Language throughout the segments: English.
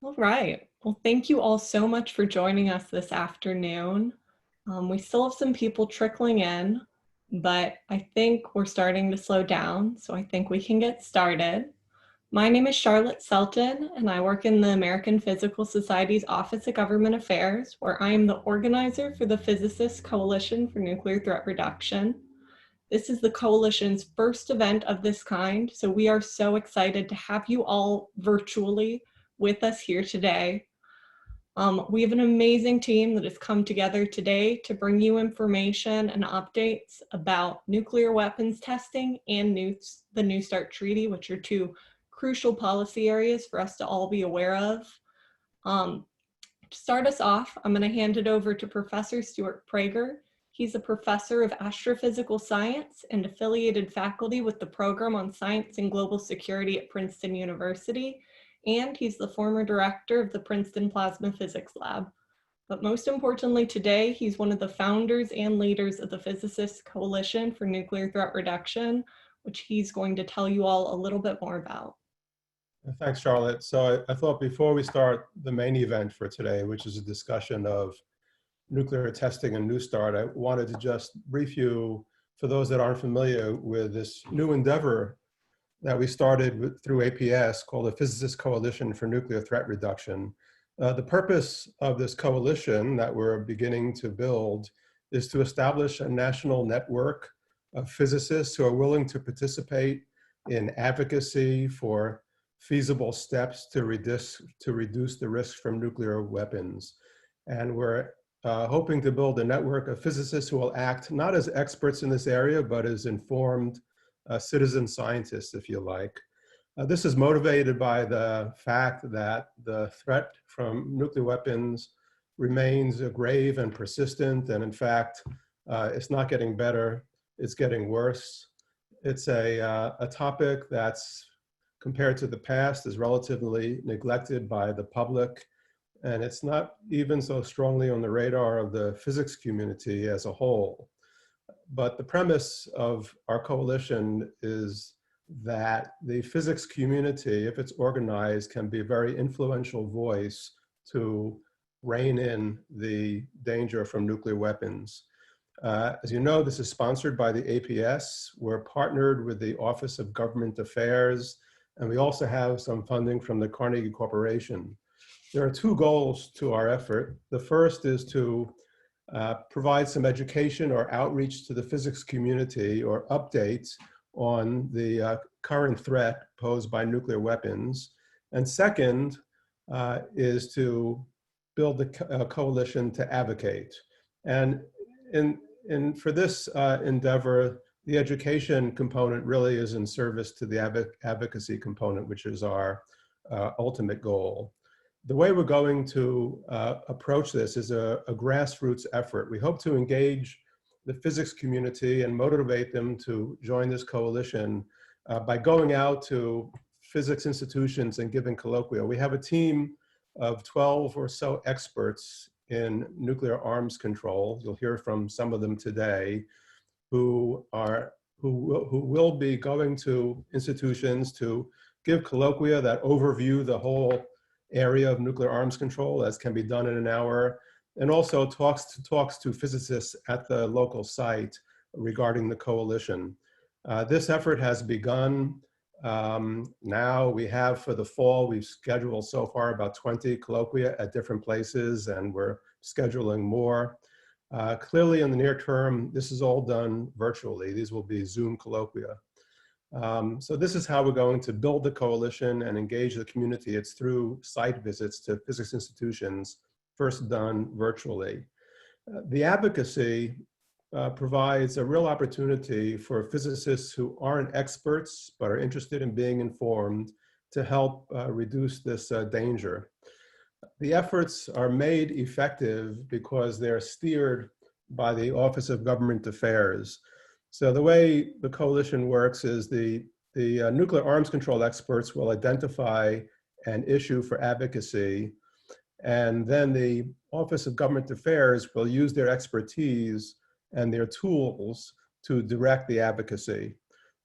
All right. Well, thank you all so much for joining us this afternoon. We still have some people trickling in, but I think we're starting to slow down, so I think we can get started. My name is Charlotte Selton, and I work in the American Physical Society's Office of Government Affairs, where I am the organizer for the Physicists Coalition for Nuclear Threat Reduction. This is the coalition's first event of this kind, so we are so excited to have you all virtually with us here today. We have an amazing team that has come together today to bring you information and updates about nuclear weapons testing and the New START Treaty, which are two crucial policy areas for us to all be aware of. To start us off, I'm going to hand it over to Professor Stewart Prager. He's a professor of astrophysical science and affiliated faculty with the program on science and global security at Princeton University, and he's the former director of the Princeton Plasma Physics Lab. But most importantly today, he's one of the founders and leaders of the Physicists Coalition for Nuclear Threat Reduction, which he's going to tell you all a little bit more about. Thanks, Charlotte. So I thought before we start the main event for today, which is a discussion of nuclear testing and New START, I wanted to just brief you, for those that aren't familiar with this new endeavor that we started through APS called the Physicists Coalition for Nuclear Threat Reduction. The purpose of this coalition that we're beginning to build is to establish a national network of physicists who are willing to participate in advocacy for feasible steps to reduce the risk from nuclear weapons. And we're hoping to build a network of physicists who will act not as experts in this area, but as informed citizen scientists, if you like. This is motivated by the fact that the threat from nuclear weapons remains grave and persistent, and in fact, it's not getting better, it's getting worse. It's a topic that's, compared to the past, is relatively neglected by the public, and it's not even so strongly on the radar of the physics community as a whole. But the premise of our coalition is that the physics community, if it's organized, can be a very influential voice to rein in the danger from nuclear weapons. As you know, this is sponsored by the APS. We're partnered with the Office of Government Affairs, and we also have some funding from the Carnegie Corporation. There are two goals to our effort. The first is to provide some education or outreach to the physics community or updates on the current threat posed by nuclear weapons. And second is to build a coalition to advocate. And for this endeavor, the education component really is in service to the advocacy component, which is our ultimate goal. The way we're going to approach this is a grassroots effort. We hope to engage the physics community and motivate them to join this coalition by going out to physics institutions and giving colloquia. We have a team of 12 or so experts in nuclear arms control. You'll hear from some of them today, who will be going to institutions to give colloquia that overview the whole area of nuclear arms control, as can be done in an hour, and also talks to physicists at the local site regarding the coalition. This effort has begun. Now we have, for the fall, we've scheduled so far about 20 colloquia at different places, and we're scheduling more. Clearly in the near term, this is all done virtually. These will be Zoom colloquia. So this is how we're going to build the coalition and engage the community. It's through site visits to physics institutions, first done virtually. The advocacy provides a real opportunity for physicists who aren't experts but are interested in being informed to help reduce this danger. The efforts are made effective because they're steered by the Office of Government Affairs. So the way the coalition works is the nuclear arms control experts will identify an issue for advocacy, and then the Office of Government Affairs will use their expertise and their tools to direct the advocacy.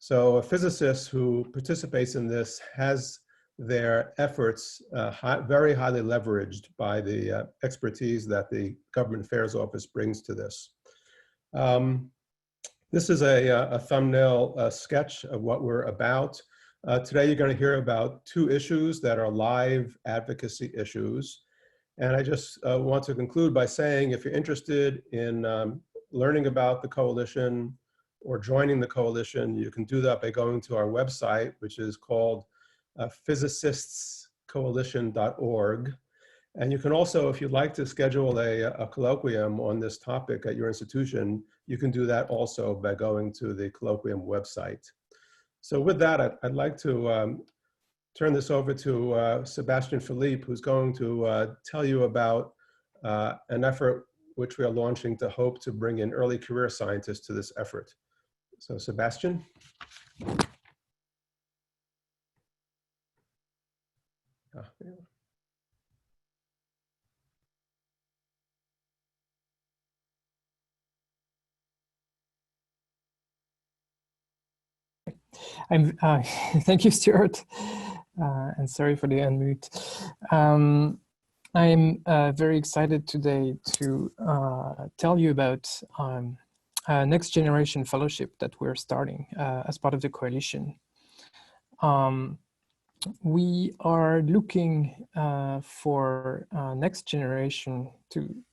So a physicist who participates in this has their efforts very highly leveraged by the expertise that the Government Affairs Office brings to this. This is a thumbnail sketch of what we're about. Today you're going to hear about two issues that are live advocacy issues. And I just want to conclude by saying, if you're interested in learning about the coalition or joining the coalition, you can do that by going to our website, which is called physicistscoalition.org. And you can also, if you'd like to schedule a colloquium on this topic at your institution, you can do that also by going to the colloquium website. So with that, I'd like to turn this over to Sébastien Philippe, who's going to tell you about an effort which we are launching to hope to bring in early career scientists to this effort. So Sébastien. Thank you, Stewart, and sorry for the unmute. I'm very excited today to tell you about a next generation fellowship that we're starting as part of the coalition. We are looking for next generation to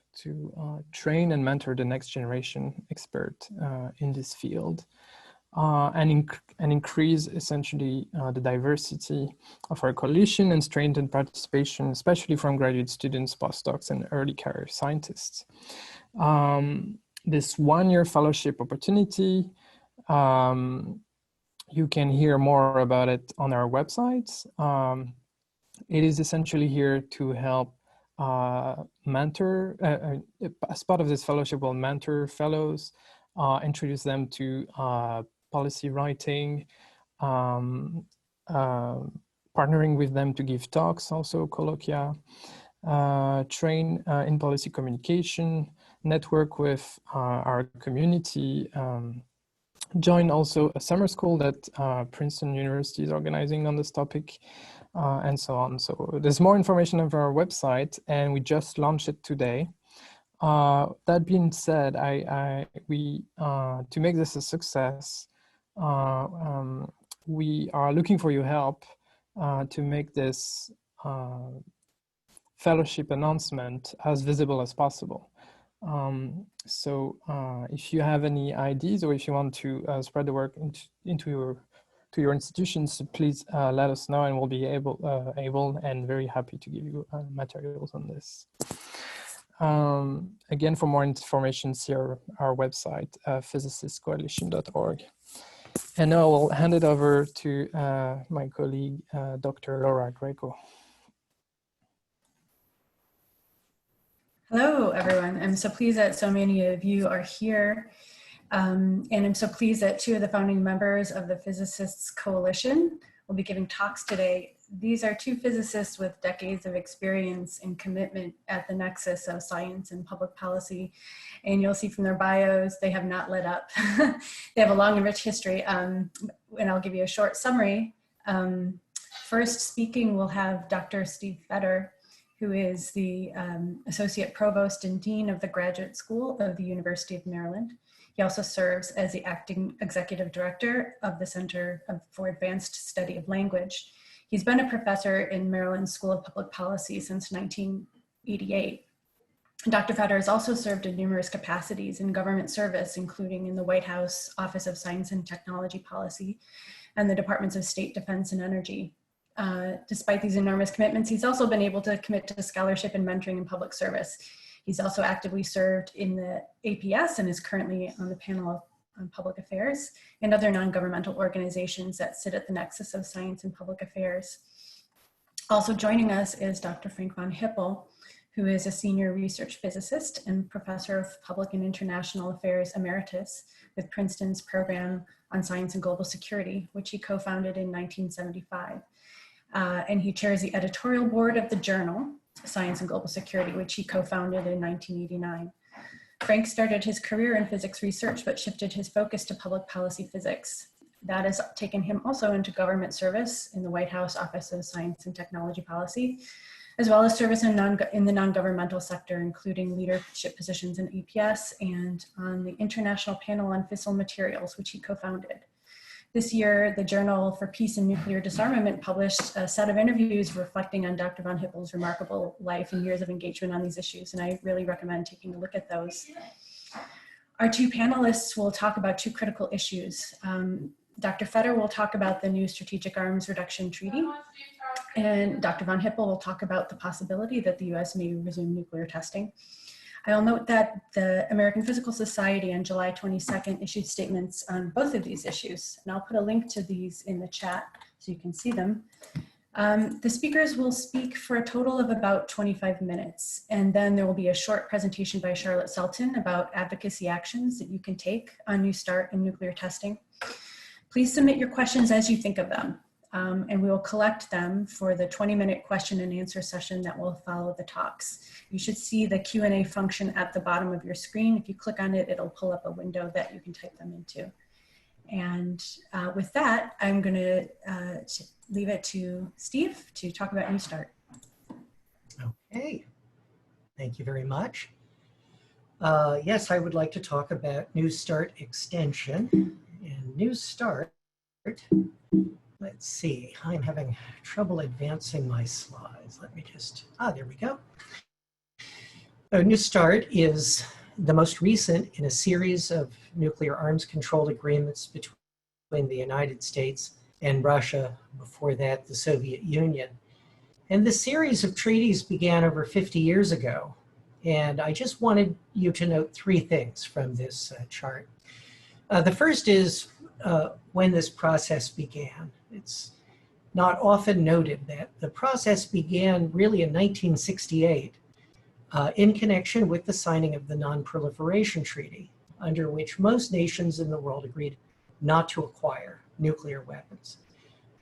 train and mentor the next generation expert in this field. And increase essentially the diversity of our coalition and strengthen participation, especially from graduate students, postdocs, and early career scientists. This one-year fellowship opportunity, you can hear more about it on our website. It is essentially here to help mentor, as part of this fellowship, we'll mentor fellows, introduce them to policy writing, partnering with them to give talks, also colloquia, train in policy communication, network with our community, join also a summer school that Princeton University is organizing on this topic, and so on. So there's more information on our website, and we just launched it today. That being said, to make this a success, we are looking for your help to make this fellowship announcement as visible as possible. So if you have any ideas, or if you want to spread the work to your institutions, please let us know, and we'll be able and very happy to give you materials on this. Again, for more information, see our website, physicistcoalition.org. And now I'll hand it over to my colleague, Dr. Laura Grego. Hello, everyone. I'm so pleased that so many of you are here. And I'm so pleased that two of the founding members of the Physicists Coalition will be giving talks today. These are two physicists with decades of experience and commitment at the nexus of science and public policy. And you'll see from their bios, they have not let up. They have a long and rich history. And I'll give you a short summary. First speaking, we'll have Dr. Steve Fetter, who is the Associate Provost and Dean of the Graduate School of the University of Maryland. He also serves as the Acting Executive Director of the Center for Advanced Study of Language. He's been a professor in Maryland School of Public Policy since 1988. Dr. Fetter has also served in numerous capacities in government service, including in the White House Office of Science and Technology Policy and the Departments of State, Defense, and Energy. Despite these enormous commitments, he's also been able to commit to scholarship and mentoring in public service. He's also actively served in the APS and is currently on the panel on public affairs and other non-governmental organizations that sit at the nexus of science and public affairs. Also joining us is Dr. Frank von Hippel, who is a senior research physicist and professor of public and international affairs emeritus with Princeton's program on science and global security, which he co-founded in 1975. And he chairs the editorial board of the journal, Science and Global Security, which he co-founded in 1989. Frank started his career in physics research, but shifted his focus to public policy physics. That has taken him also into government service in the White House Office of Science and Technology Policy, as well as service in the non-governmental sector, including leadership positions in EPS and on the International Panel on Fissile Materials, which he co-founded. This year, the Journal for Peace and Nuclear Disarmament published a set of interviews reflecting on Dr. von Hippel's remarkable life and years of engagement on these issues, and I really recommend taking a look at those. Our two panelists will talk about two critical issues. Dr. Fetter will talk about the new Strategic Arms Reduction Treaty, and Dr. von Hippel will talk about the possibility that the US may resume nuclear testing. I'll note that the American Physical Society on July 22nd issued statements on both of these issues, and I'll put a link to these in the chat so you can see them. The speakers will speak for a total of about 25 minutes, and then there will be a short presentation by Charlotte Selton about advocacy actions that you can take on New START and nuclear testing. Please submit your questions as you think of them, and we will collect them for the 20-minute question and answer session that will follow the talks. You should see the Q&A function at the bottom of your screen. If you click on it, it'll pull up a window that you can type them into. And with that, I'm going to leave it to Steve to talk about New START. Okay, thank you very much. Yes, I would like to talk about New START extension. And New START, let's see, I'm having trouble advancing my slides. Let me just, there we go. New START is the most recent in a series of nuclear arms control agreements between the United States and Russia, before that the Soviet Union. And the series of treaties began over 50 years ago. And I just wanted you to note three things from this chart. The first is when this process began. It's not often noted that the process began really in 1968 in connection with the signing of the Non-Proliferation Treaty, under which most nations in the world agreed not to acquire nuclear weapons.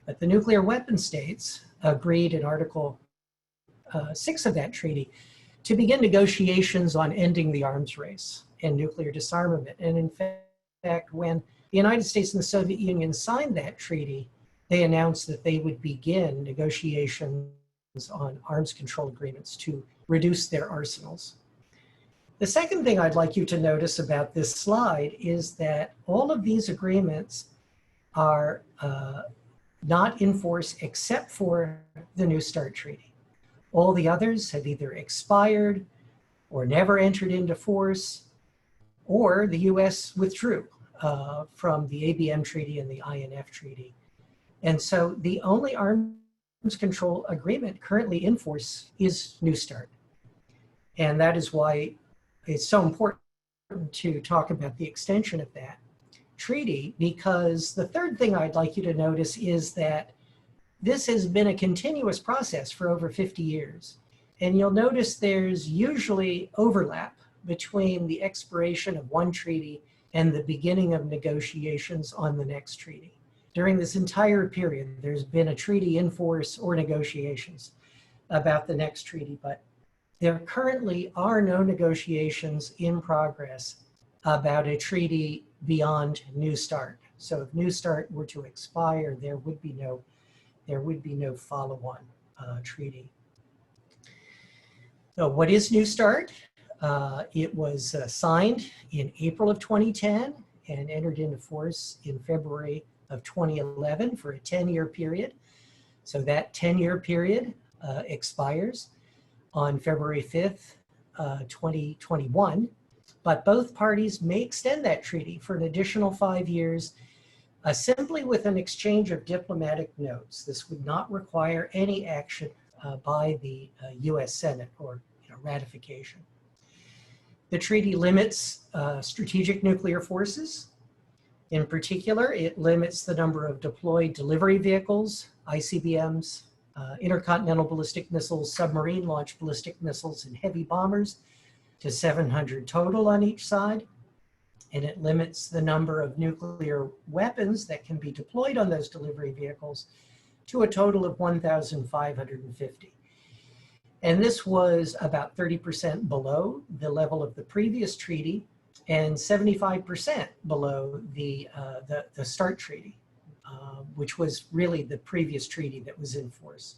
But the nuclear weapon states agreed in Article 6 of that treaty to begin negotiations on ending the arms race and nuclear disarmament. And in fact, when the United States and the Soviet Union signed that treaty, they announced that they would begin negotiations on arms control agreements to reduce their arsenals. The second thing I'd like you to notice about this slide is that all of these agreements are not in force except for the New START Treaty. All the others have either expired or never entered into force, or the US withdrew from the ABM Treaty and the INF Treaty. And so the only arms control agreement currently in force is New START. And that is why it's so important to talk about the extension of that treaty, because the third thing I'd like you to notice is that this has been a continuous process for over 50 years. And you'll notice there's usually overlap between the expiration of one treaty and the beginning of negotiations on the next treaty. During this entire period, there's been a treaty in force or negotiations about the next treaty, but there currently are no negotiations in progress about a treaty beyond New START. So if New START were to expire, there would be no follow-on treaty. So what is New START? It was signed in April of 2010 and entered into force in February of 2011 for a 10-year period. So that 10-year period expires on February 5th, 2021. But both parties may extend that treaty for an additional 5 years simply with an exchange of diplomatic notes. This would not require any action by the US Senate or ratification. The treaty limits strategic nuclear forces. In particular, it limits the number of deployed delivery vehicles, ICBMs, intercontinental ballistic missiles, submarine-launched ballistic missiles, and heavy bombers to 700 total on each side. And it limits the number of nuclear weapons that can be deployed on those delivery vehicles to a total of 1,550. And this was about 30% below the level of the previous treaty and 75% below the START treaty. which was really the previous treaty that was in force.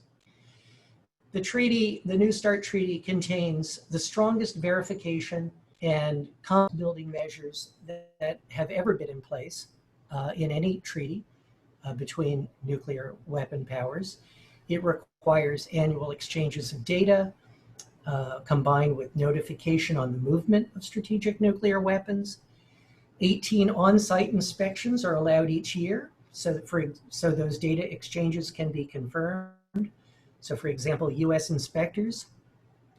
The treaty, the New START treaty, contains the strongest verification and confidence building measures that have ever been in place in any treaty between nuclear weapon powers. It requires annual exchanges of data combined with notification on the movement of strategic nuclear weapons. 18 on-site inspections are allowed each year, so those data exchanges can be confirmed. So for example, US inspectors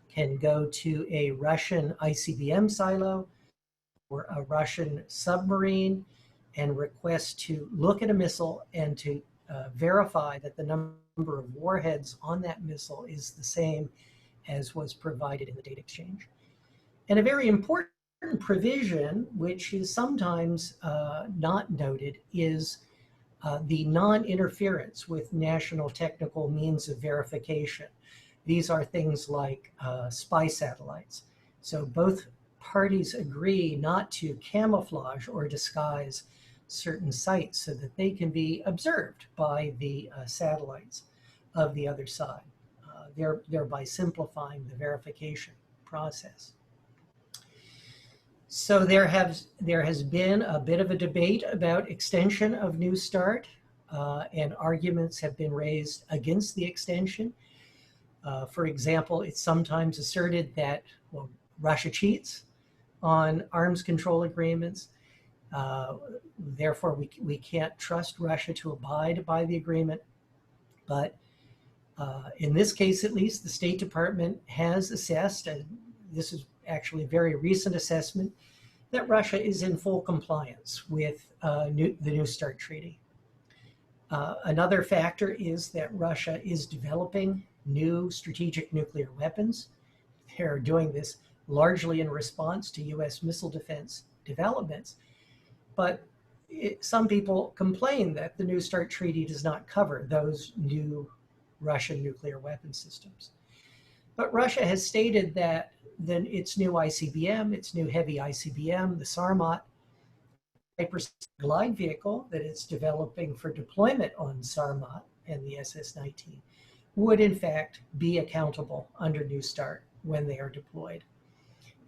can go to a Russian ICBM silo or a Russian submarine and request to look at a missile and to verify that the number of warheads on that missile is the same as was provided in the data exchange. And a very important provision, which is sometimes not noted, is the non-interference with national technical means of verification. These are things like spy satellites. So both parties agree not to camouflage or disguise certain sites so that they can be observed by the satellites of the other side, thereby simplifying the verification process. So there has been a bit of a debate about extension of New START, and arguments have been raised against the extension. For example, it's sometimes asserted that, well, Russia cheats on arms control agreements. Therefore, we can't trust Russia to abide by the agreement. But in this case, at least, the State Department has assessed, and this is actually a very recent assessment, that Russia is in full compliance with the New START treaty. Another factor is that Russia is developing new strategic nuclear weapons. They're doing this largely in response to US missile defense developments. But some people complain that the New START treaty does not cover those new Russian nuclear weapon systems. But Russia has stated that then its new ICBM, its new heavy ICBM, the Sarmat hypersonic glide vehicle that it's developing for deployment on Sarmat and the SS-19 would in fact be accountable under New START when they are deployed.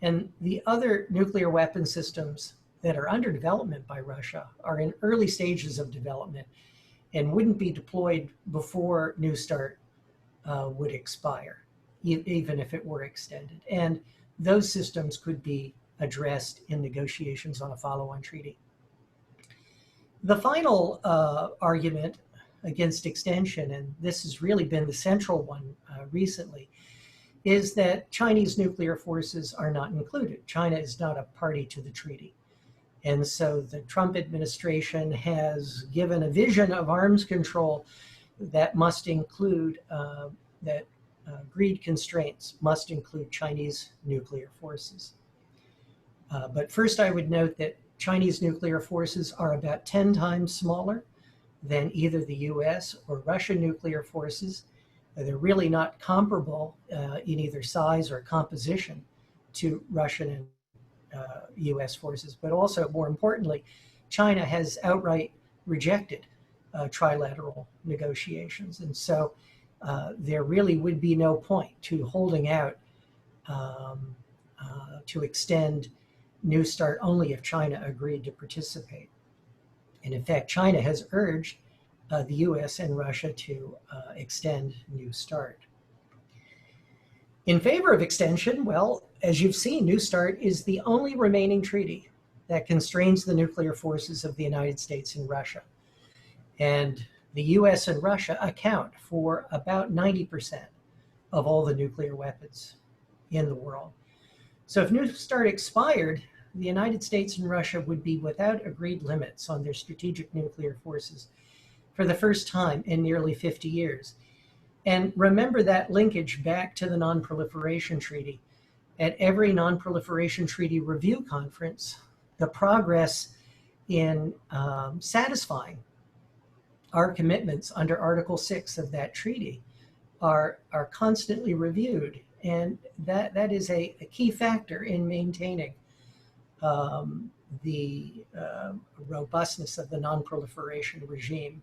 And the other nuclear weapon systems that are under development by Russia are in early stages of development and wouldn't be deployed before New START would expire, even if it were extended. And those systems could be addressed in negotiations on a follow-on treaty. The final argument against extension, and this has really been the central one recently, is that Chinese nuclear forces are not included. China is not a party to the treaty. And so the Trump administration has given a vision of arms control that must include, greed constraints must include Chinese nuclear forces. But first I would note that Chinese nuclear forces are about 10 times smaller than either the US or Russian nuclear forces. They're really not comparable in either size or composition to Russian and US forces, but also more importantly, China has outright rejected trilateral negotiations. And so there really would be no point to holding out to extend New START only if China agreed to participate. And in fact, China has urged the US and Russia to extend New START. In favor of extension, well, as you've seen, New START is the only remaining treaty that constrains the nuclear forces of the United States and Russia. And the US and Russia account for about 90% of all the nuclear weapons in the world. So if New START expired, the United States and Russia would be without agreed limits on their strategic nuclear forces for the first time in nearly 50 years. And remember that linkage back to the Non-Proliferation Treaty. At every Non-Proliferation Treaty review conference, the progress in satisfying our commitments under Article 6 of that treaty are constantly reviewed. And that is a key factor in maintaining the robustness of the non-proliferation regime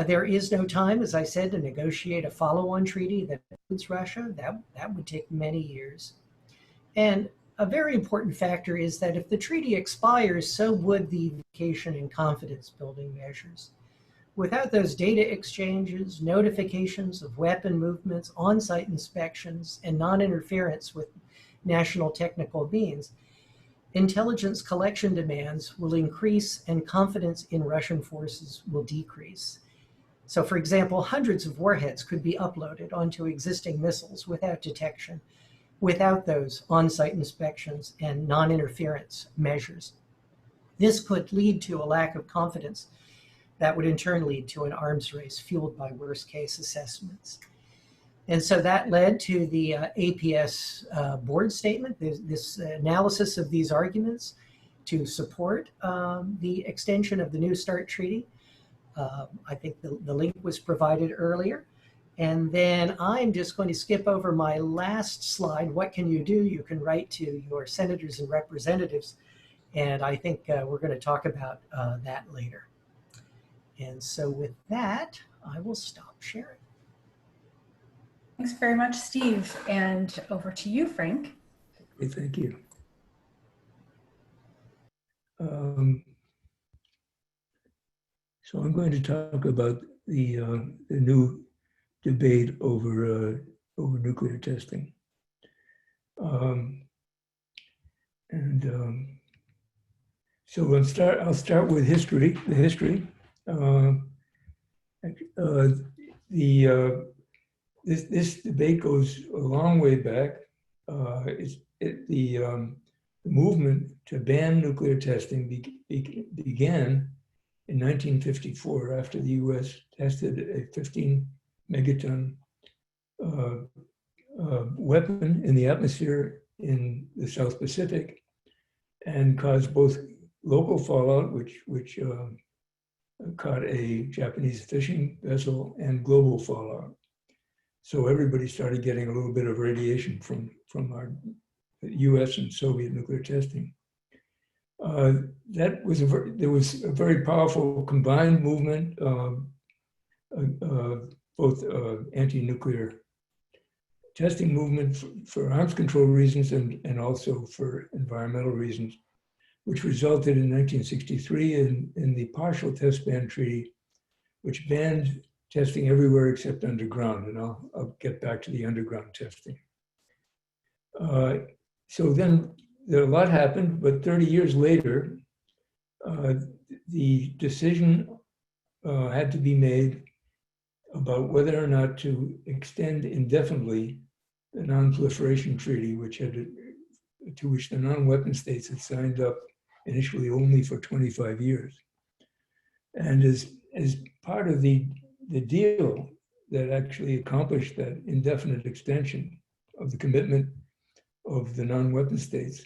There is no time, as I said, to negotiate a follow-on treaty that includes Russia. That would take many years. And a very important factor is that if the treaty expires, so would the vacation and confidence building measures. Without those data exchanges, notifications of weapon movements, on-site inspections, and non-interference with national technical means, intelligence collection demands will increase and confidence in Russian forces will decrease. So for example, hundreds of warheads could be uploaded onto existing missiles without detection, without those on-site inspections and non-interference measures. This could lead to a lack of confidence that would in turn lead to an arms race fueled by worst case assessments. And so that led to the APS board statement, this analysis of these arguments to support the extension of the New START Treaty. I think the link was provided earlier. And then I'm just going to skip over my last slide. What can you do? You can write to your senators and representatives. And I think we're going to talk about that later. And so with that, I will stop sharing. Thanks very much, Steve. And over to you, Frank. Okay, thank you. So I'm going to talk about the new debate over nuclear testing, so I'll start with history. The history. This debate goes a long way back. The movement to ban nuclear testing began in 1954 after the U.S. tested a 15 megaton weapon in the atmosphere in the South Pacific and caused both local fallout, which caught a Japanese fishing vessel, and global fallout. So everybody started getting a little bit of radiation from our U.S. and Soviet nuclear testing. There was a very powerful combined movement, both anti-nuclear testing movement for arms control reasons and also for environmental reasons, which resulted in 1963 in the Partial Test Ban Treaty, which banned testing everywhere except underground, and I'll get back to the underground testing. So then a lot happened, but 30 years later, the decision had to be made about whether or not to extend indefinitely the Non-Proliferation Treaty, to which the non-weapon states had signed up initially only for 25 years. And as part of the deal that actually accomplished that indefinite extension of the commitment of the non-weapon states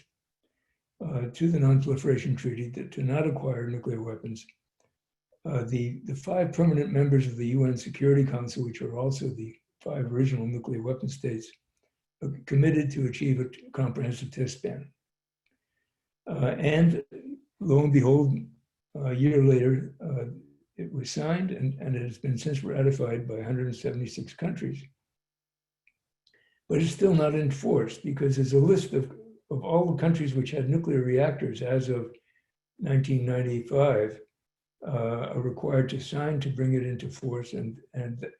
to the Non-Proliferation Treaty to not acquire nuclear weapons, the 5 permanent members of the UN Security Council, which are also the 5 original nuclear weapon states, committed to achieve a comprehensive test ban. And lo and behold, a year later, it was signed and it has been since ratified by 176 countries. But it's still not enforced because there's a list of all the countries which had nuclear reactors as of 1995 are required to sign to bring it into force. And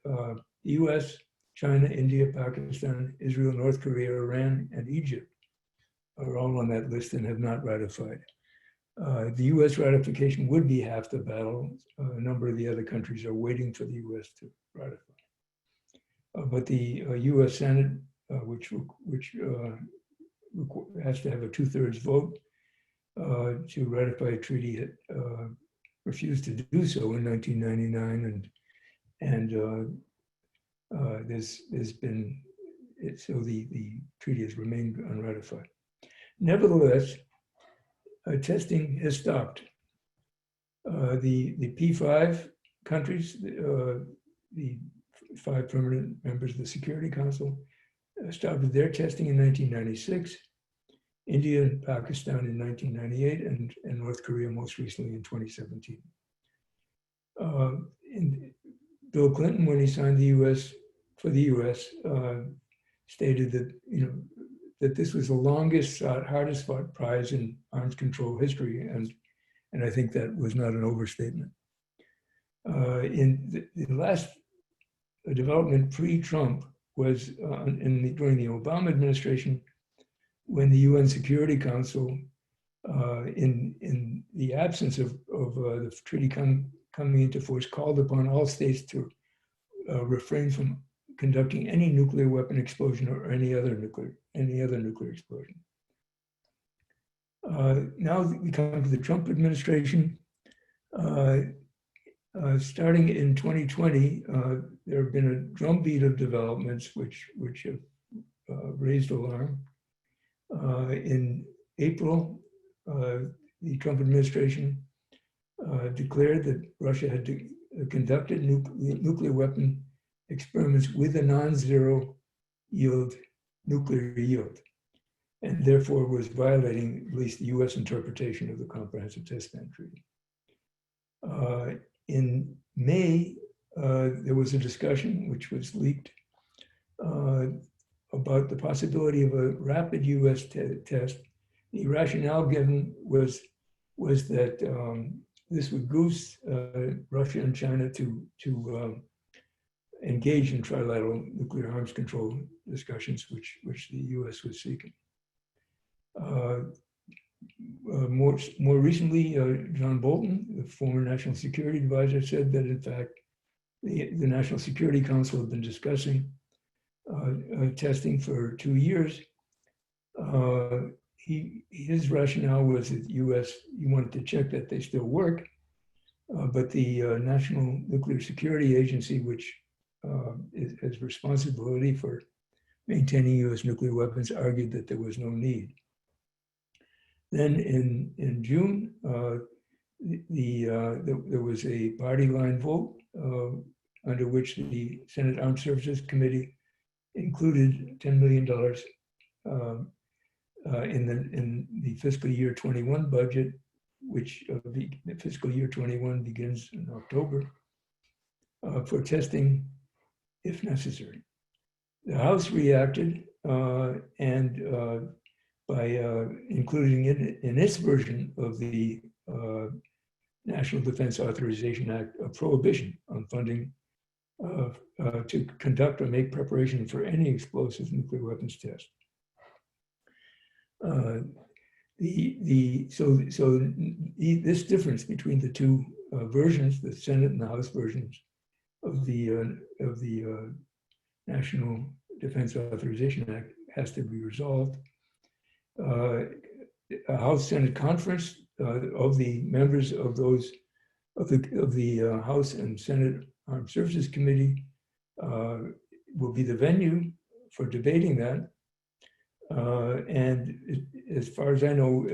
the US, China, India, Pakistan, Israel, North Korea, Iran, and Egypt are all on that list and have not ratified. The US ratification would be half the battle. A number of the other countries are waiting for the US to ratify. But the US Senate, which has to have a 2/3 vote to ratify a treaty, had refused to do so in 1999, and there's been, so the treaty has remained unratified. Nevertheless, testing has stopped. The P5 countries, the 5 permanent members of the Security Council, started their testing in 1996, India and Pakistan in 1998, and North Korea most recently in 2017. Bill Clinton, when he signed the U.S. for the U.S., stated that that this was the longest sought, hardest fought prize in arms control history, and I think that was not an overstatement. In the last development pre-Trump was during the Obama administration, when the UN Security Council, in the absence of the treaty coming into force, called upon all states to refrain from conducting any nuclear weapon explosion or any other nuclear explosion. Now we come to the Trump administration. Starting in 2020, there have been a drumbeat of developments which have raised alarm. In April, the Trump administration declared that Russia had conducted nuclear weapon experiments with a non-zero yield nuclear yield, and therefore was violating at least the US interpretation of the Comprehensive Test Ban Treaty. In May, there was a discussion which was leaked about the possibility of a rapid US test. The rationale given was that this would goose Russia and China to engage in trilateral nuclear arms control discussions, which the US was seeking. More recently, John Bolton, the former National Security Advisor, said that in fact the National Security Council had been discussing testing for 2 years. His rationale was that the US, he wanted to check that they still work, but the National Nuclear Security Agency, which has responsibility for maintaining US nuclear weapons, argued that there was no need. Then in June, there was a party line vote under which the Senate Armed Services Committee included $10 million in the fiscal year 21 budget, which the fiscal year 21 begins in October, for testing if necessary. The House reacted and by including it in its version of the National Defense Authorization Act, a prohibition on funding to conduct or make preparation for any explosive nuclear weapons test. This difference between the two versions, the Senate and the House versions of the National Defense Authorization Act, has to be resolved. A House Senate conference of the members of those of the House and Senate Armed Services Committee will be the venue for debating that. And as far as I know,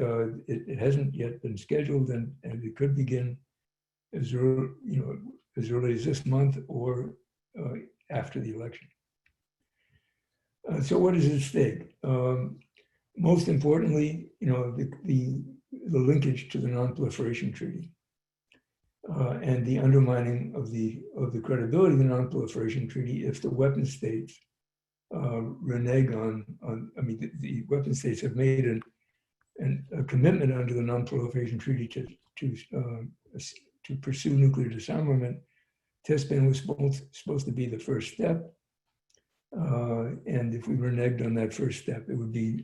it hasn't yet been scheduled, and it could begin as early as this month or after the election. So what is at stake? Most importantly, the linkage to the Non-Proliferation Treaty and the undermining of the credibility of the Non-Proliferation Treaty if the weapon states renege on. I mean, the weapon states have made a commitment under the Non-Proliferation Treaty to pursue nuclear disarmament. Test ban was supposed to be the first step, and if we reneged on that first step, it would do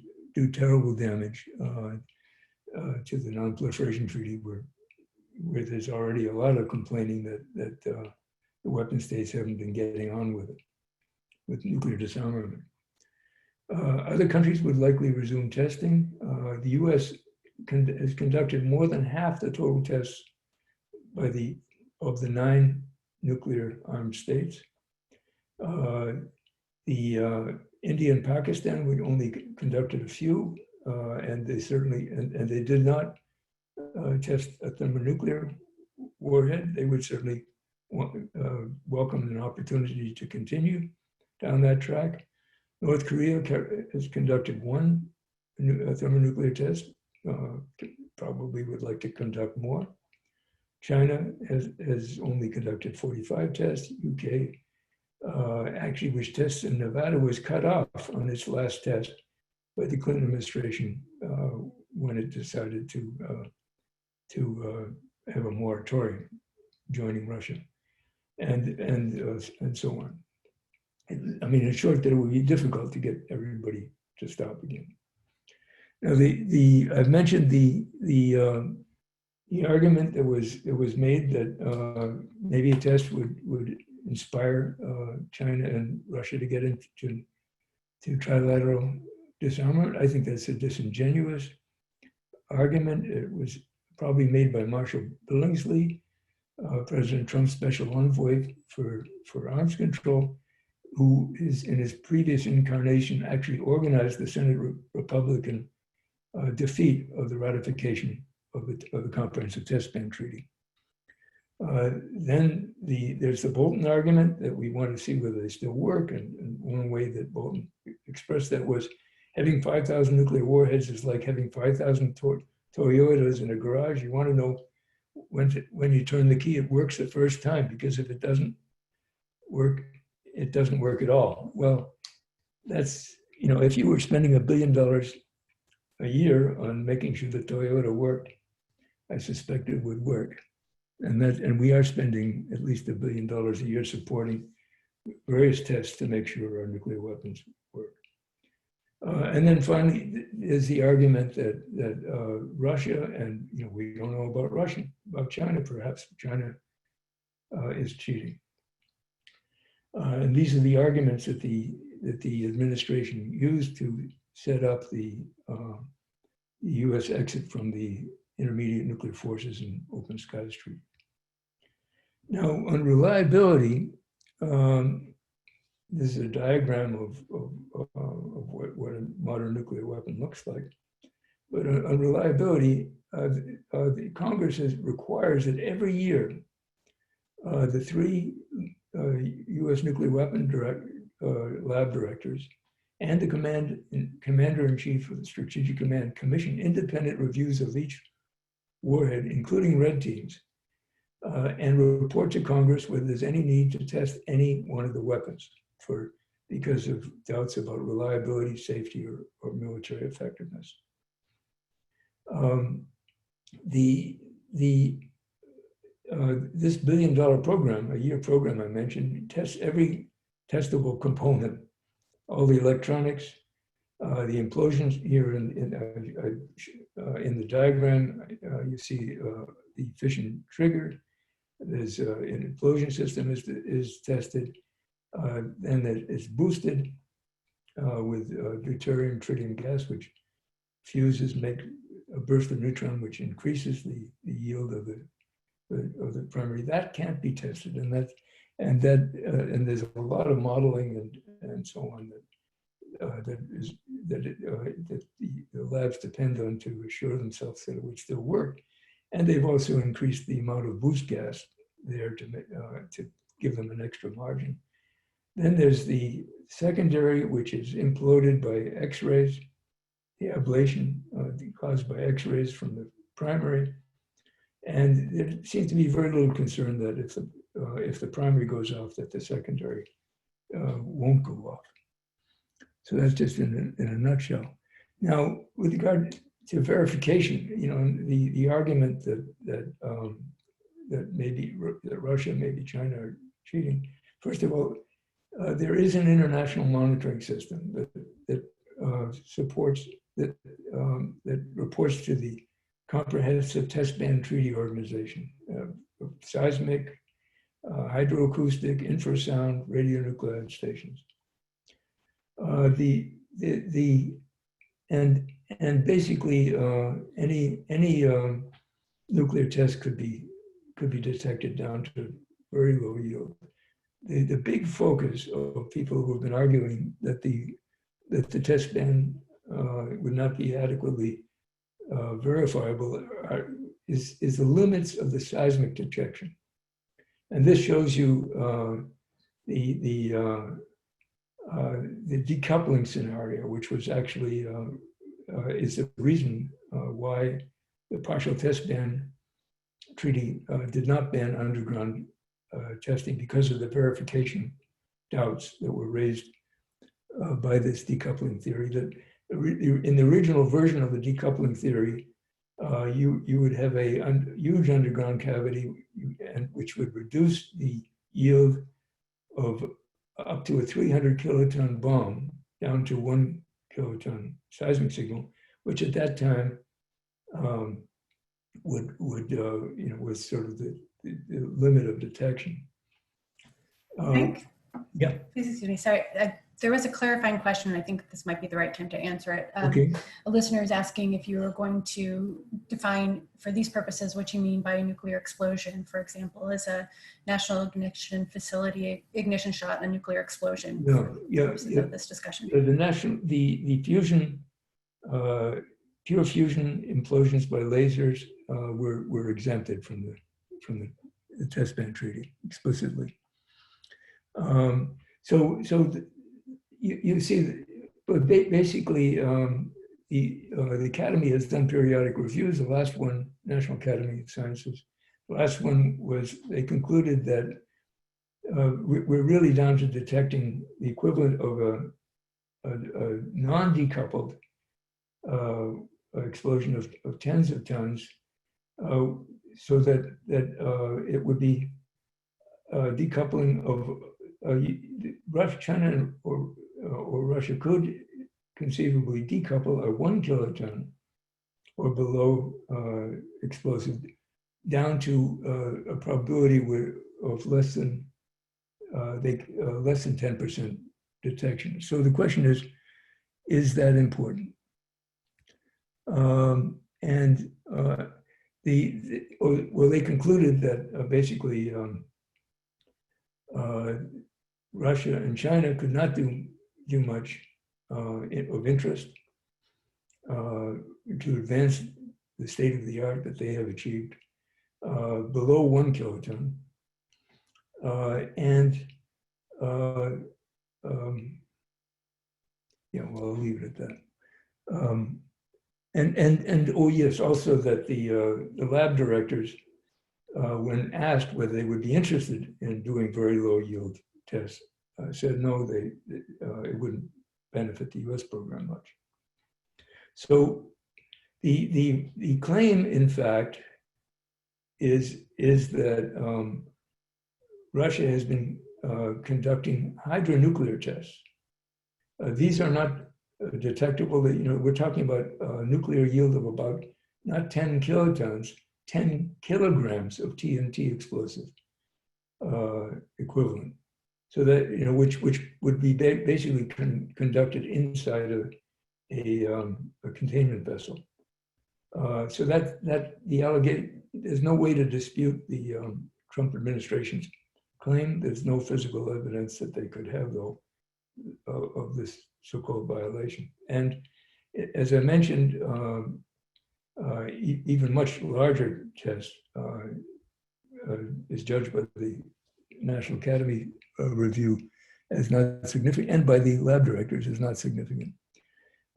terrible damage to the Non-Proliferation Treaty, where there's already a lot of complaining that the weapon states haven't been getting on with it, with nuclear disarmament. Other countries would likely resume testing. The US has conducted more than half the total tests of the 9 nuclear armed states. India and Pakistan would only conducted a few, and they did not test a thermonuclear warhead. They would certainly welcome an opportunity to continue down that track. North Korea has conducted 1 thermonuclear test, probably would like to conduct more. China has only conducted 45 tests. UK, actually, which tests in Nevada was cut off on its last test by the Clinton administration when it decided to have a moratorium joining Russia, and so on. I mean, in short, that it would be difficult to get everybody to stop again. Now, I've mentioned the argument that was made that maybe a test would inspire China and Russia to get into trilateral disarmament. I think that's a disingenuous argument. It was probably made by Marshall Billingsley, President Trump's special envoy for arms control, who is in his previous incarnation actually organized the Senate Republican defeat of the ratification of the Comprehensive Test Ban Treaty. Then there's the Bolton argument that we want to see whether they still work, and one way that Bolton expressed that was having 5,000 nuclear warheads is like having 5,000 Toyotas in a garage. You want to know when you turn the key, it works the first time, because if it doesn't work, it doesn't work at all. Well, that's, you know, if you were spending $1 billion a year on making sure the Toyota worked, I suspect it would work. And we are spending at least $1 billion a year supporting various tests to make sure our nuclear weapons work. And then finally, is the argument that Russia, and you know, we don't know about China, perhaps China is cheating. And these are the arguments that the administration used to set up the U.S. exit from the Intermediate Nuclear Forces and Open Skies Treaty. Now, on reliability, this is a diagram of what a modern nuclear weapon looks like. But on reliability, the Congress requires that every year, the 3 U.S. nuclear weapon lab directors and the commander-in-chief of the Strategic Command commission independent reviews of each warhead, including red teams, and report to Congress whether there's any need to test any one of the weapons because of doubts about reliability, safety, or military effectiveness. This $1 billion program, a year program I mentioned, tests every testable component, all the electronics, the implosions here in the diagram. You see the fission trigger. There's an implosion system is tested. Then it's boosted with deuterium tritium gas, which fuses, make a burst of neutron, which increases the yield of the primary. That can't be tested, and there's a lot of modeling and so on that the labs depend on to assure themselves that it would still work. And they've also increased the amount of boost gas there to give them an extra margin. Then there's the secondary, which is imploded by X-rays, the ablation caused by X-rays from the primary. And there seems to be very little concern that if the primary goes off, that the secondary won't go off. So that's just in a nutshell. Now, with regard to verification, you know, the argument that maybe that Russia, maybe China are cheating. First of all, there is an international monitoring system that reports to the Comprehensive Test Ban Treaty Organization, seismic, hydroacoustic, infrasound, radionuclide stations. And basically any nuclear test could be detected down to very low yield. The big focus of people who have been arguing that the test ban would not be adequately verifiable is the limits of the seismic detection. And this shows you the decoupling scenario, which was actually is the reason why the partial test ban treaty did not ban underground testing because of the verification doubts that were raised by this decoupling theory. That in the original version of the decoupling theory, you would have a huge underground cavity, and which would reduce the yield of up to a 300 kiloton bomb down to 1 kiloton seismic signal, which at that time was sort of the limit of detection. Frank? Yeah. Please excuse me. Sorry. There was a clarifying question, and I think this might be the right time to answer it. Okay. A listener is asking if you were going to define, for these purposes, what you mean by a nuclear explosion, for example, as a national ignition facility ignition shot, a nuclear explosion. No, yeah, of this discussion. The fusion, pure fusion implosions by lasers were exempted from the test ban treaty explicitly. You see, but basically, the Academy has done periodic reviews. The last one, National Academy of Sciences, the last one was, they concluded that we're really down to detecting the equivalent of a non-decoupled explosion of tens of tons, so that it would be decoupling of Russia, China, or Russia could conceivably decouple a 1 kiloton or below explosive down to a probability of less than 10% detection. So the question is that important? They concluded that basically Russia and China could not do much of interest to advance the state of the art that they have achieved below 1 kiloton. I'll leave it at that. Oh yes, also that the lab directors, when asked whether they would be interested in doing very low yield tests, said no, it wouldn't benefit the US program much. So the claim, in fact, is that Russia has been conducting hydronuclear tests. These are not detectable. We're talking about a nuclear yield of about not 10 kilotons, 10 kilograms of TNT explosive equivalent. So that, which would be basically conducted inside of a containment vessel. So that the allegation, there's no way to dispute the Trump administration's claim. There's no physical evidence that they could have, though, of this so-called violation. And as I mentioned, even much larger tests is judged by the National Academy review as not significant, and by the lab directors as not significant.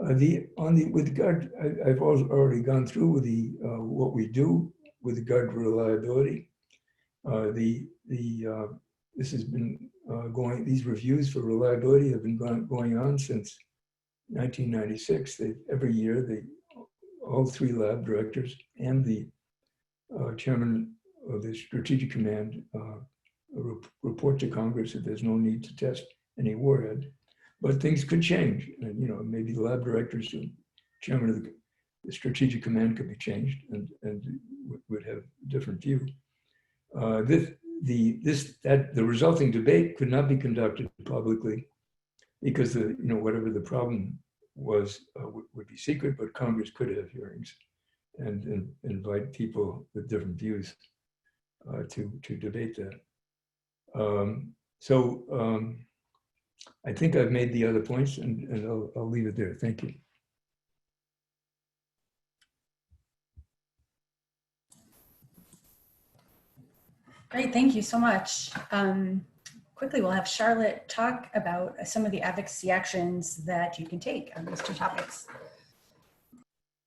With regard, I've already gone through with what we do with regard to reliability. This has been these reviews for reliability have been going on since 1996. Every year, all three lab directors and the chairman of the Strategic Command report to Congress that there's no need to test any warhead. But things could change. And, maybe the lab directors and chairman of the Strategic Command could be changed and would have a different view. The resulting debate could not be conducted publicly because whatever the problem was would be secret, but Congress could have hearings and invite people with different views to debate that. I think I've made the other points, and I'll leave it there. Thank you. Great, thank you so much. Quickly, we'll have Charlotte talk about some of the advocacy actions that you can take on these two topics.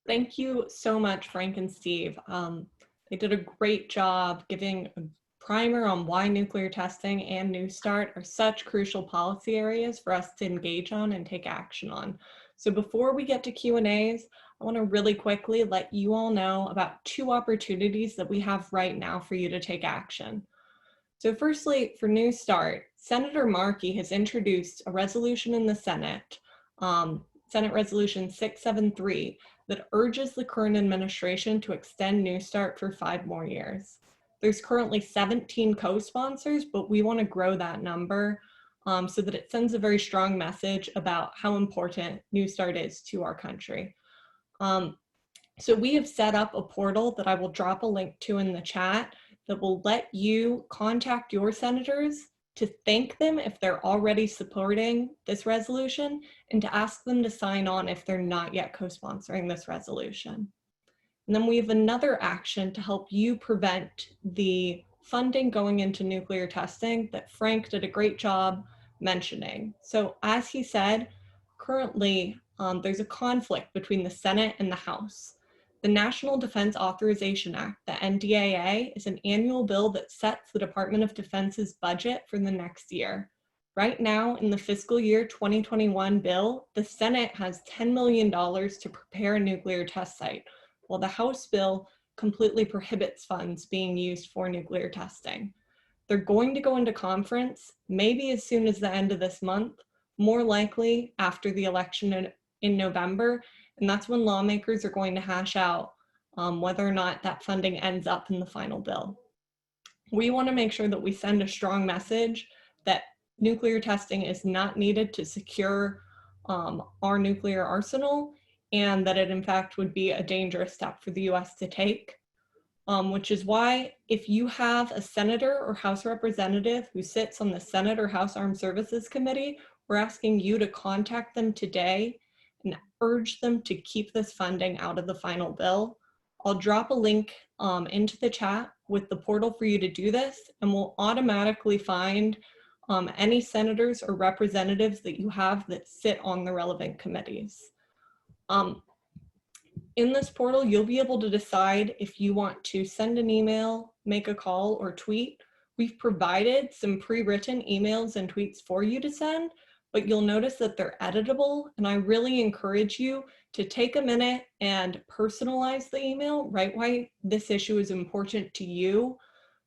Thank you so much, Frank and Steve. They did a great job giving a primer on why nuclear testing and New START are such crucial policy areas for us to engage on and take action on. So before we get to Q&As, I want to really quickly let you all know about 2 opportunities that we have right now for you to take action. So firstly, for New START, Senator Markey has introduced a resolution in the Senate, Senate Resolution 673, that urges the current administration to extend New START for 5 more years. There's currently 17 co-sponsors, but we want to grow that number so that it sends a very strong message about how important New START is to our country. So we have set up a portal that I will drop a link to in the chat that will let you contact your senators to thank them if they're already supporting this resolution and to ask them to sign on if they're not yet co-sponsoring this resolution. And then we have another action to help you prevent the funding going into nuclear testing that Frank did a great job mentioning. So as he said, currently there's a conflict between the Senate and the House. The National Defense Authorization Act, the NDAA, is an annual bill that sets the Department of Defense's budget for the next year. Right now, in the fiscal year 2021 bill, the Senate has $10 million to prepare a nuclear test site, while the House bill completely prohibits funds being used for nuclear testing. They're going to go into conference, maybe as soon as the end of this month, more likely after the election in November, and that's when lawmakers are going to hash out whether or not that funding ends up in the final bill. We want to make sure that we send a strong message that nuclear testing is not needed to secure our nuclear arsenal, and that it in fact would be a dangerous step for the US to take. Which is why if you have a senator or House representative who sits on the Senate or House Armed Services Committee, we're asking you to contact them today and urge them to keep this funding out of the final bill. I'll drop a link into the chat with the portal for you to do this, and we'll automatically find any senators or representatives that you have that sit on the relevant committees. In this portal, you'll be able to decide if you want to send an email, make a call, or tweet. We've provided some pre-written emails and tweets for you to send, but you'll notice that they're editable, and I really encourage you to take a minute and personalize the email, write why this issue is important to you.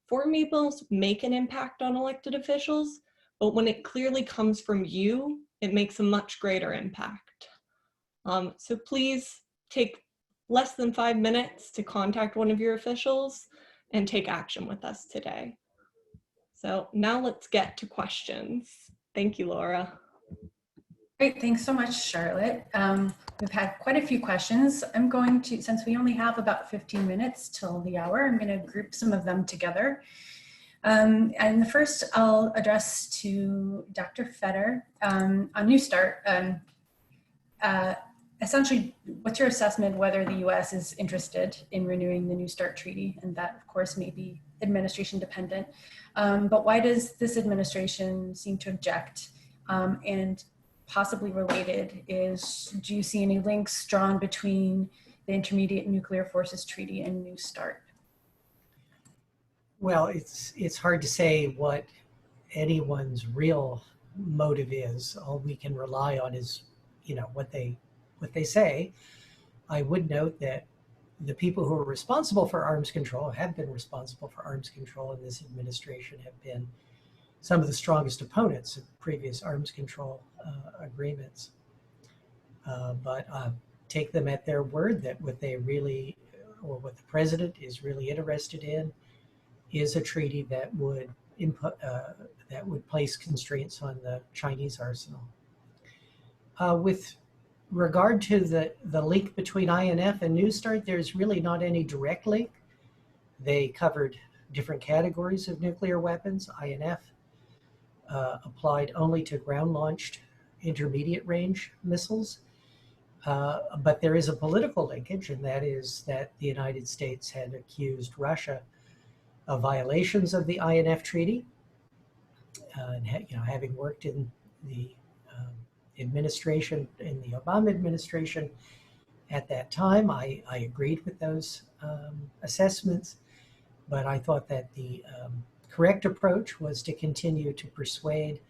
Foreign emails make an impact on elected officials, but when it clearly comes from you, it makes a much greater impact. So please take less than 5 minutes to contact one of your officials and take action with us today. So now let's get to questions. Thank you, Laura. Great, thanks so much, Charlotte. We've had quite a few questions. I'm going to, since we only have about 15 minutes till the hour, I'm going to group some of them together. And the first I'll address to Dr. Fetter on New START. Essentially, what's your assessment whether the US is interested in renewing the New START treaty? And that, of course, may be administration dependent. But why does this administration seem to object? And possibly related is, do you see any links drawn between the Intermediate Nuclear Forces Treaty and New START? Well, it's hard to say what anyone's real motive is. All we can rely on is, you know, what they say. I would note that the people who are responsible for arms control, have been responsible for arms control in this administration, have been some of the strongest opponents of previous arms control agreements. But take them at their word that what they really, or what the president is really interested in, is a treaty that would place constraints on the Chinese arsenal. With regard to the link between INF and New START, there's really not any direct link. They covered different categories of nuclear weapons. INF applied only to ground-launched intermediate range missiles. But there is a political linkage, and that is that the United States had accused Russia of violations of the INF treaty. And having worked in the administration, in the Obama administration at that time, I agreed with those assessments. But I thought that the correct approach was to continue to persuade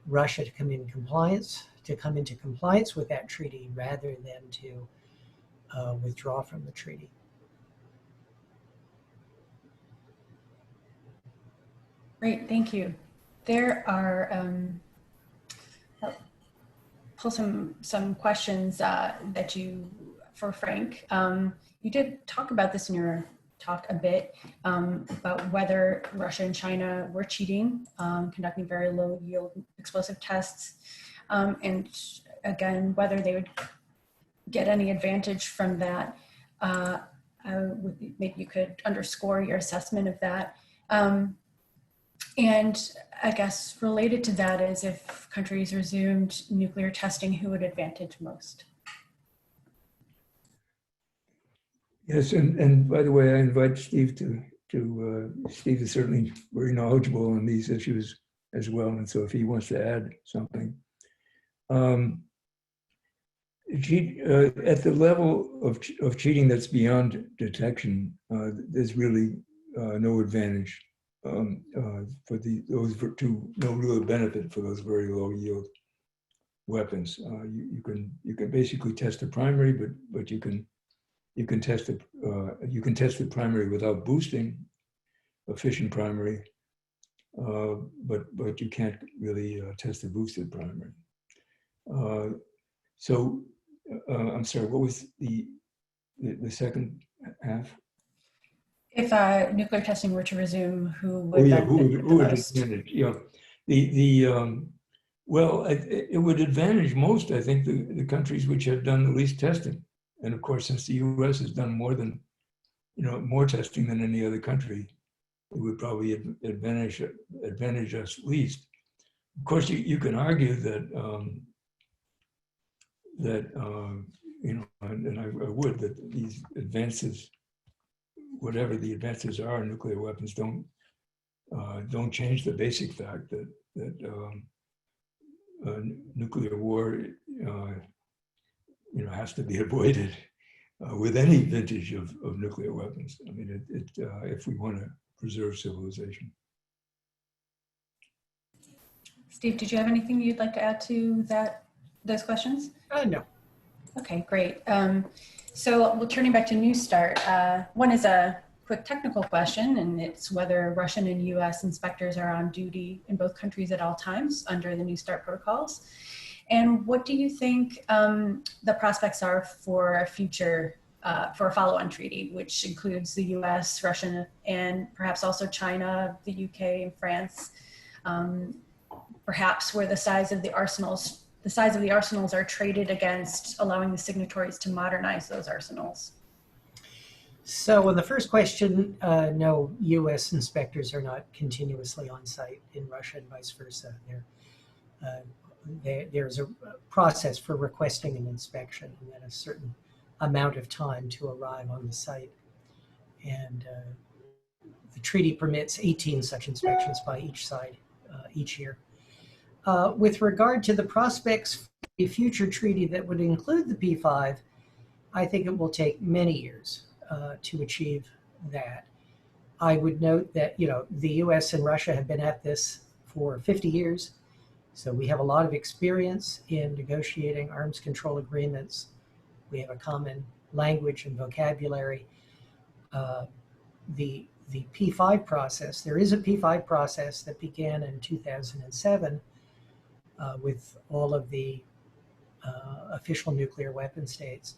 Russia to come into compliance with that treaty rather than to withdraw from the treaty. Great, thank you. There are, I'll pull some questions for Frank. You did talk about this in your talk a bit, about whether Russia and China were cheating, conducting very low yield explosive tests, and again, whether they would get any advantage from that. Maybe you could underscore your assessment of that. And I guess related to that is, if countries resumed nuclear testing, who would advantage most? Yes, and by the way, I invite Steve Steve is certainly very knowledgeable on these issues as well, and so if he wants to add something. At the level of cheating that's beyond detection, there's really no advantage for no real benefit for those very low yield weapons. You can basically test the primary, but you can test the primary without boosting, efficient primary, but you can't really test the boosted primary. I'm sorry, what was the second half? If nuclear testing were to resume, who would benefit the most? Well, it would advantage most, I think, the countries which have done the least testing. And of course, since the US has done more testing than any other country, it would probably advantage us least. Of course, you can argue that and I would, that these advances, whatever the advances are in nuclear weapons, don't change the basic fact that nuclear war has to be avoided with any vintage of nuclear weapons. I mean, if we want to preserve civilization. Steve, did you have anything you'd like to add to those questions? No. Okay, great. So we're turning back to New Start. One is a quick technical question, and it's whether Russian and US inspectors are on duty in both countries at all times under the New Start protocols. And what do you think the prospects are for a future, for a follow-on treaty, which includes the US, Russia, and perhaps also China, the UK, and France, perhaps where the size of the arsenals are traded against, allowing the signatories to modernize those arsenals? So on the first question, no, US inspectors are not continuously on site in Russia and vice versa. There's a process for requesting an inspection, and then a certain amount of time to arrive on the site. And the treaty permits 18 such inspections by each side each year. With regard to the prospects for a future treaty that would include the P5, I think it will take many years to achieve that. I would note that the US and Russia have been at this for 50 years. So we have a lot of experience in negotiating arms control agreements. We have a common language and vocabulary. The P5 process, there is a P5 process that began in 2007 with all of the official nuclear weapon states,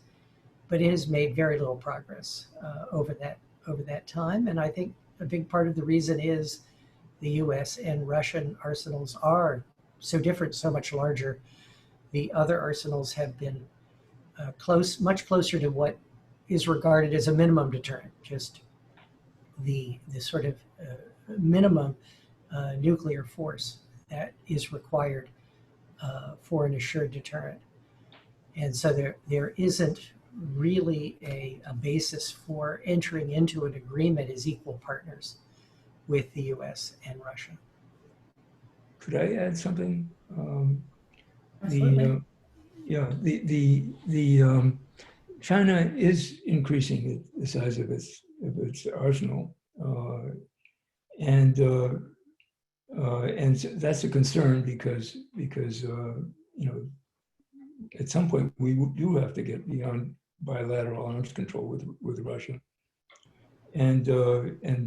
but it has made very little progress over that time. And I think a big part of the reason is the US and Russian arsenals are so different, so much larger. The other arsenals have been much closer to what is regarded as a minimum deterrent, just the sort of minimum nuclear force that is required for an assured deterrent. And so there isn't really a basis for entering into an agreement as equal partners with the US and Russia. Could I add something? Absolutely. China is increasing the size of its arsenal. And so that's a concern because at some point we do have to get beyond bilateral arms control with Russia. And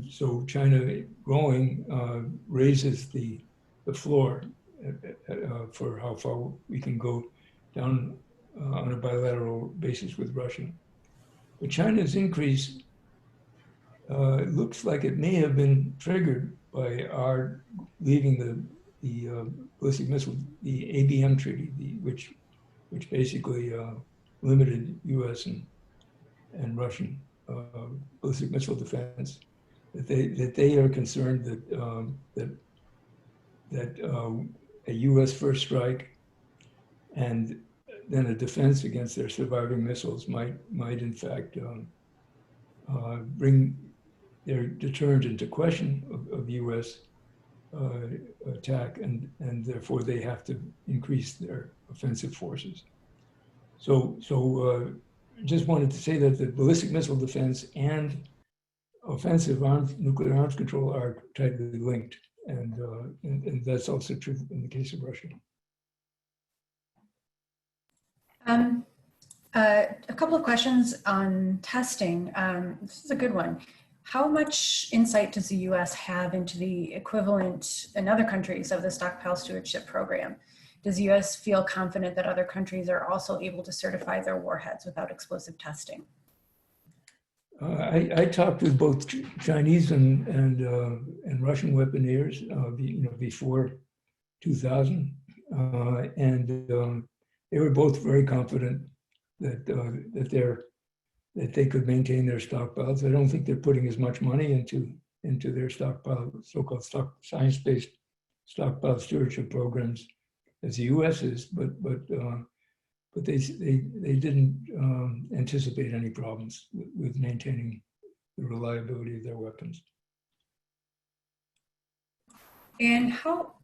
so China growing raises the floor for how far we can go down on a bilateral basis with Russia. But China's increase looks like it may have been triggered by our leaving the ballistic missile, the ABM treaty, which basically limited U.S. and Russian ballistic missile defense. That they are concerned that a U.S. first strike and then a defense against their surviving missiles might in fact bring their deterrent into question of U.S. Attack, and therefore they have to increase their offensive forces. So just wanted to say that the ballistic missile defense and offensive nuclear arms control are tightly linked, and that's also true in the case of Russia. A couple of questions on testing. This is a good one. How much insight does the U.S. have into the equivalent in other countries of the stockpile stewardship program? Does the U.S. feel confident that other countries are also able to certify their warheads without explosive testing? I talked with both Chinese and Russian weaponeers, before 2000, and they were both very confident that they could maintain their stockpiles. I don't think they're putting as much money into their stockpile, so-called science-based stockpile stewardship programs as the U.S. is, but they didn't anticipate any problems with maintaining the reliability of their weapons. And how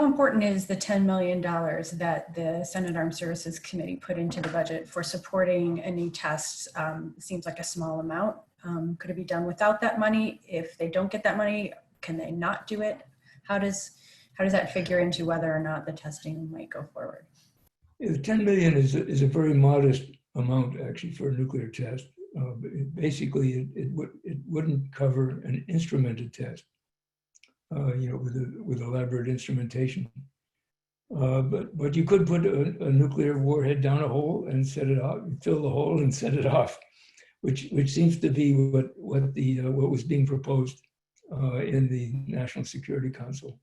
important is the $10 million that the Senate Armed Services Committee put into the budget for supporting a new test? Seems like a small amount. Could it be done without that money? If they don't get that money, can they not do it? How does that figure into whether or not the testing might go forward? The 10 million is a very modest amount actually for a nuclear test. Basically, it wouldn't cover an instrumented test. With elaborate instrumentation. But you could put a nuclear warhead down a hole and set it off, fill the hole and set it off, which seems to be what was being proposed in the National Security Council.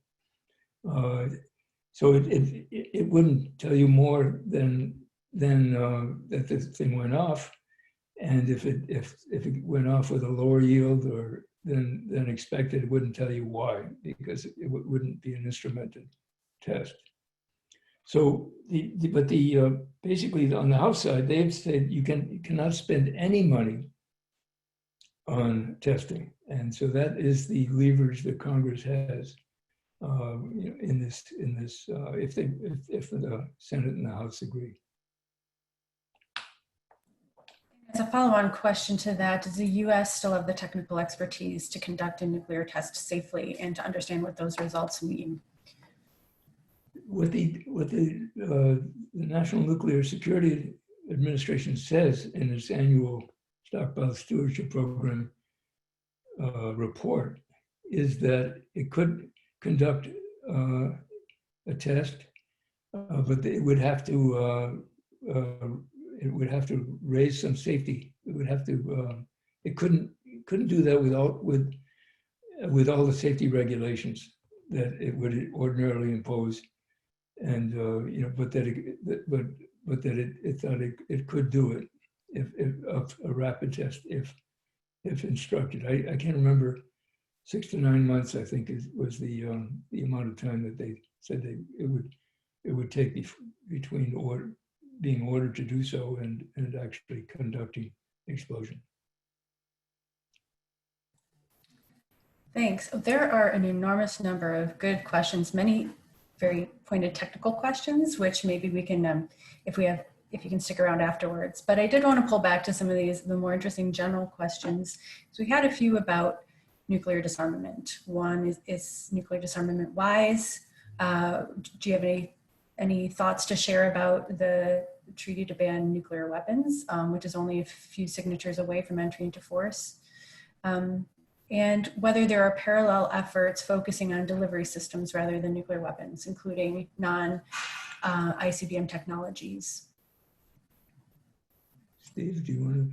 So it wouldn't tell you more than that the thing went off, and if it went off with a lower yield or than expected, it wouldn't tell you why, because it wouldn't be an instrumented test. So, basically on the House side, they've said you cannot spend any money on testing, and so that is the leverage that Congress has in this. If the Senate and the House agree. As a follow-on question to that, does the U.S. still have the technical expertise to conduct a nuclear test safely and to understand what those results mean? What the National Nuclear Security Administration says in its annual stockpile stewardship program report is that it could conduct a test, but it would have to raise some safety. It would have to. It couldn't do that with all the safety regulations that it would ordinarily impose, and but that it thought it could do it if a rapid test if instructed. I can't remember. 6 to 9 months, I think, was the amount of time that they said it would take between being ordered to do so and actually conducting the explosion. Thanks. There are an enormous number of good questions, many very pointed technical questions, which maybe we can, if you can stick around afterwards. But I did want to pull back to some of the more interesting general questions. So we had a few about nuclear disarmament. One is nuclear disarmament wise. Do you have any thoughts to share about the treaty to ban nuclear weapons, which is only a few signatures away from entry into force? And whether there are parallel efforts focusing on delivery systems rather than nuclear weapons, including non-ICBM technologies. Steve, do you want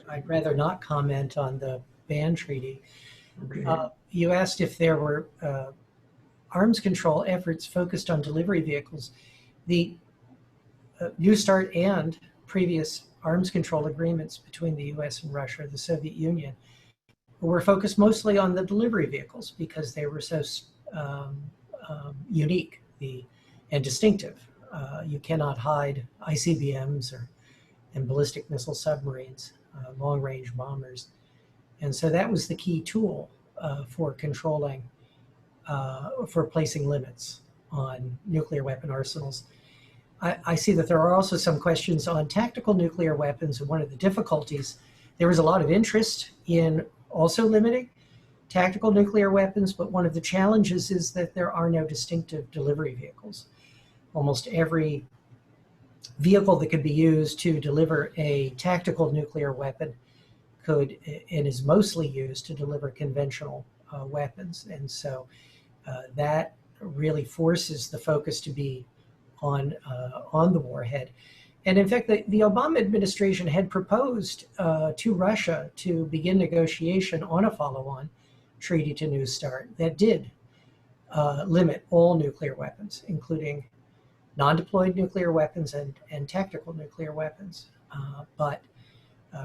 I'd rather not comment on the ban treaty. to? Okay. You asked if there were arms control efforts focused on delivery vehicles. The New START and previous arms control agreements between the US and Russia, the Soviet Union, were focused mostly on the delivery vehicles because they were so unique and distinctive. You cannot hide ICBMs and ballistic missile submarines, long-range bombers. And so that was the key tool for controlling, for placing limits on nuclear weapon arsenals. I see that there are also some questions on tactical nuclear weapons, and one of the difficulties, there was a lot of interest in also limiting tactical nuclear weapons, but one of the challenges is that there are no distinctive delivery vehicles. Almost every vehicle that could be used to deliver a tactical nuclear weapon could and is mostly used to deliver conventional weapons. And so that really forces the focus to be on the warhead. And in fact, the Obama administration had proposed to Russia to begin negotiation on a follow-on treaty to New START that did limit all nuclear weapons, including non-deployed nuclear weapons and tactical nuclear weapons. But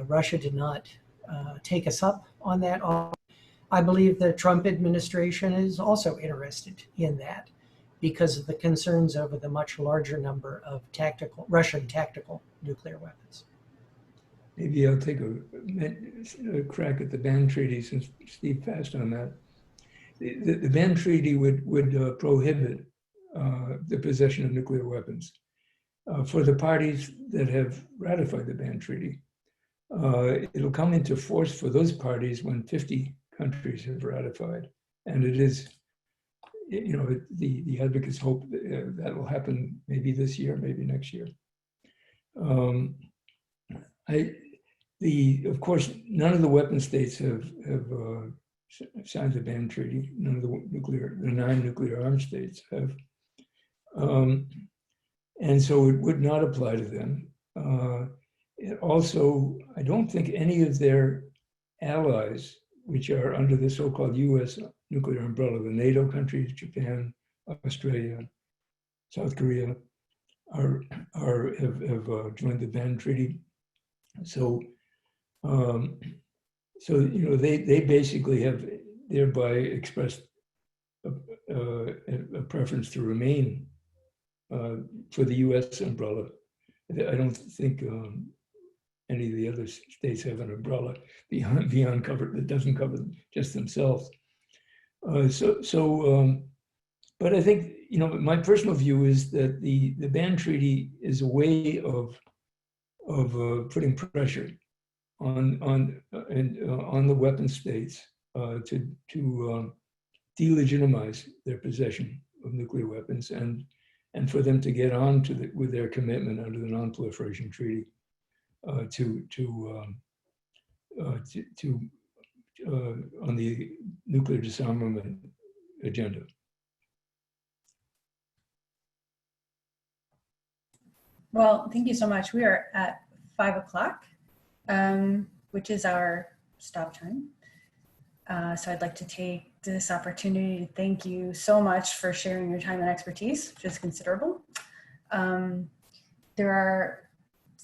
Russia did not take us up on that. I believe the Trump administration is also interested in that because of the concerns over the much larger number of Russian tactical nuclear weapons. Maybe I'll take a crack at the ban treaty since Steve passed on that. The ban treaty would prohibit the possession of nuclear weapons for the parties that have ratified the ban treaty. It'll come into force for those parties when 50 countries have ratified, and it is, you know, the advocates hope that will happen maybe this year, maybe next year. Of course, none of the weapon states have signed the ban treaty. None of the 9 nuclear armed states have. And so it would not apply to them. Also, I don't think any of their allies, which are under the so-called US nuclear umbrella, the NATO countries, Japan, Australia, South Korea, have joined the ban treaty. So, you know, they basically have thereby expressed a preference to remain for the US umbrella. I don't think any of the other states have an umbrella beyond cover that doesn't cover just themselves. But I think, you know, my personal view is that the ban treaty is a way of putting pressure on the weapon states to delegitimize their possession of nuclear weapons and for them to get on with their commitment under the Non-Proliferation Treaty on the nuclear disarmament agenda. Well, thank you so much. We are at 5 o'clock, which is our stop time. So I'd like to take this opportunity to thank you so much for sharing your time and expertise, which is considerable. There are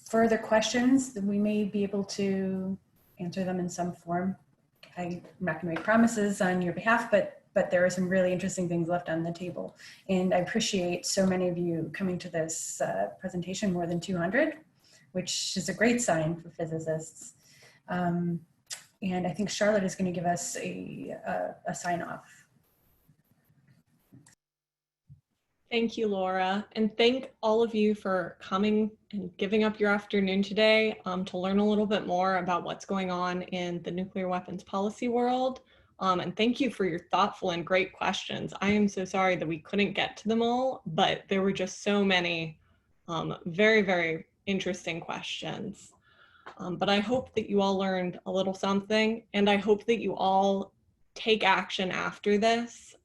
further questions that we may be able to answer them in some form. I'm not going to make promises on your behalf, but there are some really interesting things left on the table. And I appreciate so many of you coming to this presentation, more than 200, which is a great sign for physicists. And I think Charlotte is going to give us a sign off. Thank you, Laura. And thank all of you for coming and giving up your afternoon today to learn a little bit more about what's going on in the nuclear weapons policy world. And thank you for your thoughtful and great questions. I am so sorry that we couldn't get to them all, but there were just so many very, very interesting questions. But I hope that you all learned a little something, and I hope that you all take action after this.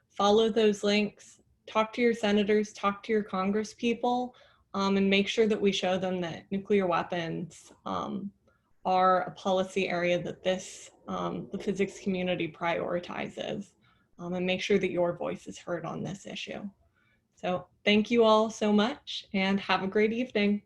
Follow those links, talk to your senators, talk to your Congress people, and make sure that we show them that nuclear weapons are a policy area that the physics community prioritizes, and make sure that your voice is heard on this issue. So thank you all so much and have a great evening.